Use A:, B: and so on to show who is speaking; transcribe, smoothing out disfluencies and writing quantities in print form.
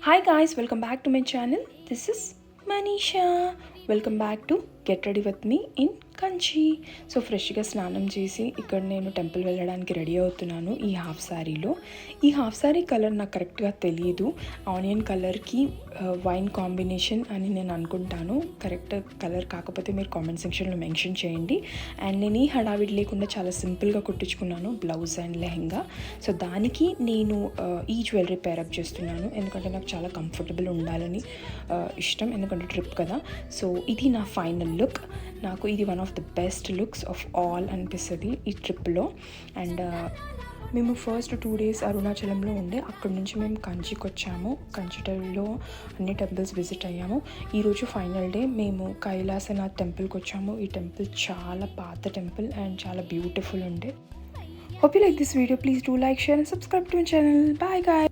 A: Hi guys, welcome back to my channel. This is Manisha. Welcome back to Get Ready With Me in Kanchi. So ఫ్రెష్గా స్నానం చేసి ఇక్కడ నేను temple వెళ్ళడానికి ready అవుతున్నాను ఈ హాఫ్ శారీలో. ఈ హాఫ్ శారీ కలర్ నాకు కరెక్ట్గా తెలియదు. ఆనియన్ కలర్కి వైన్ కాంబినేషన్ అని నేను అనుకుంటాను. కరెక్ట్ కలర్ కాకపోతే మీరు కామెంట్ సెక్షన్లో మెన్షన్ చేయండి. అండ్ నేను ఈ హడావిడి లేకుండా చాలా సింపుల్గా కుట్టించుకున్నాను బ్లౌజ్ అండ్ లెహెంగా. సో దానికి నేను ఈ జ్యువెలరీ పేరప్ చేస్తున్నాను, ఎందుకంటే నాకు చాలా కంఫర్టబుల్ ఉండాలని ఇష్టం, ఎందుకంటే ట్రిప్ కదా. సో ఇది నా ఫైనల్ లుక్. నాకు ఇది one of the best looks of all అనిపిస్తుంది ఈ ట్రిప్లో. అండ్ మేము ఫస్ట్ 2 days అరుణాచలంలో ఉండే, అక్కడి నుంచి మేము కంచికి వచ్చాము. కంచిలో అన్ని టెంపుల్స్ విజిట్ అయ్యాము. ఈరోజు ఫైనల్ డే. మేము కైలాసనాథ్ టెంపుల్కి వచ్చాము. ఈ టెంపుల్ చాలా పాత టెంపుల్ అండ్ చాలా బ్యూటిఫుల్ ఉండే. Hope you like this video. Please do like, share and subscribe to my channel. Bye guys.